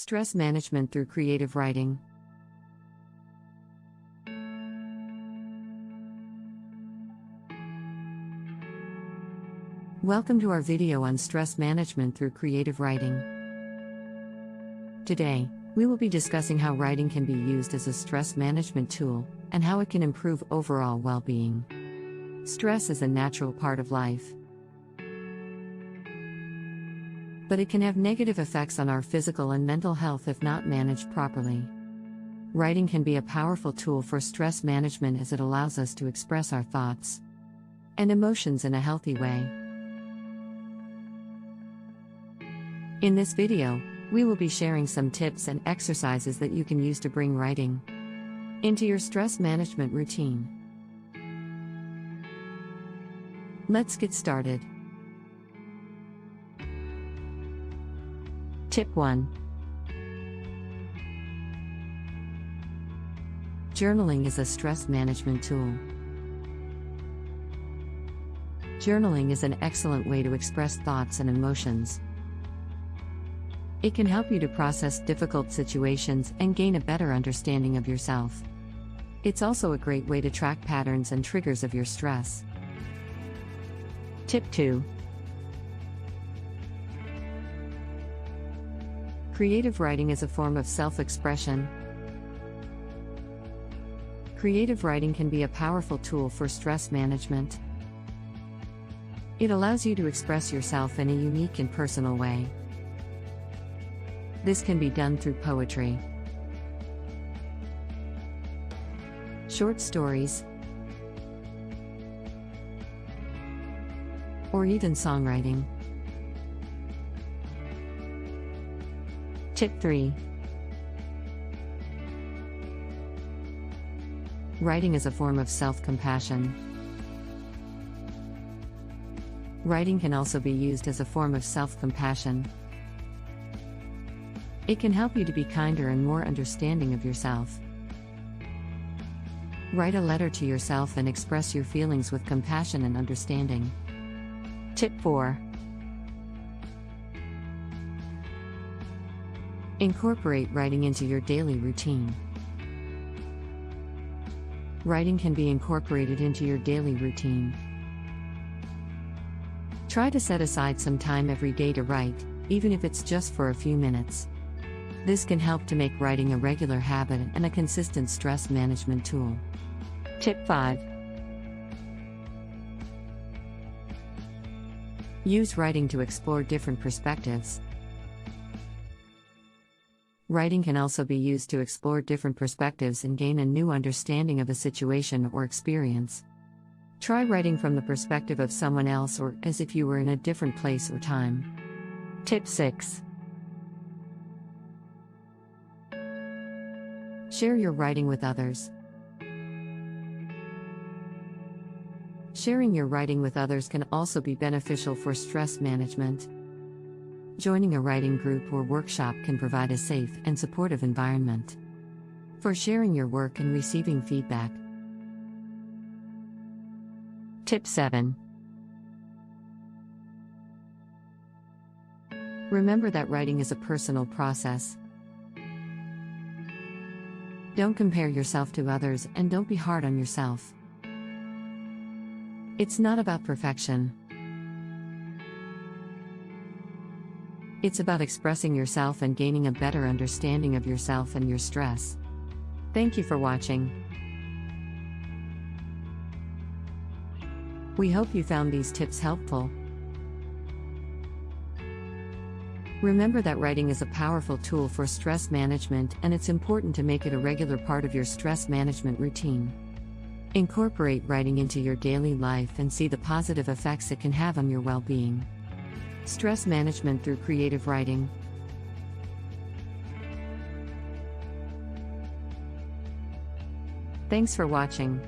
Stress management through creative writing. Welcome to our video on stress management through creative writing. Today, we will be discussing how writing can be used as a stress management tool and how it can improve overall well-being. Stress is a natural part of life, but it can have negative effects on our physical and mental health if not managed properly. Writing can be a powerful tool for stress management as it allows us to express our thoughts and emotions in a healthy way. In this video, we will be sharing some tips and exercises that you can use to bring writing into your stress management routine. Let's get started. Tip 1. Journaling is a stress management tool. Journaling is an excellent way to express thoughts and emotions. It can help you to process difficult situations and gain a better understanding of yourself. It's also a great way to track patterns and triggers of your stress. Tip 2. Creative writing is a form of self-expression. Creative writing can be a powerful tool for stress management. It allows you to express yourself in a unique and personal way. This can be done through poetry, short stories, or even songwriting. Tip 3. Writing is a form of self-compassion. Writing can also be used as a form of self-compassion. It can help you to be kinder and more understanding of yourself. Write a letter to yourself and express your feelings with compassion and understanding. Tip 4. Incorporate writing into your daily routine. Writing can be incorporated into your daily routine. Try to set aside some time every day to write, even if it's just for a few minutes. This can help to make writing a regular habit and a consistent stress management tool. Tip 5. Use writing to explore different perspectives. Writing can also be used to explore different perspectives and gain a new understanding of a situation or experience. Try writing from the perspective of someone else or as if you were in a different place or time. Tip 6. Share your writing with others. Sharing your writing with others can also be beneficial for stress management. Joining a writing group or workshop can provide a safe and supportive environment for sharing your work and receiving feedback. Tip 7. Remember that writing is a personal process. Don't compare yourself to others and don't be hard on yourself. It's not about perfection. It's about expressing yourself and gaining a better understanding of yourself and your stress. Thank you for watching. We hope you found these tips helpful. Remember that writing is a powerful tool for stress management and it's important to make it a regular part of your stress management routine. Incorporate writing into your daily life and see the positive effects it can have on your well-being. Stress management through creative writing. Thanks for watching.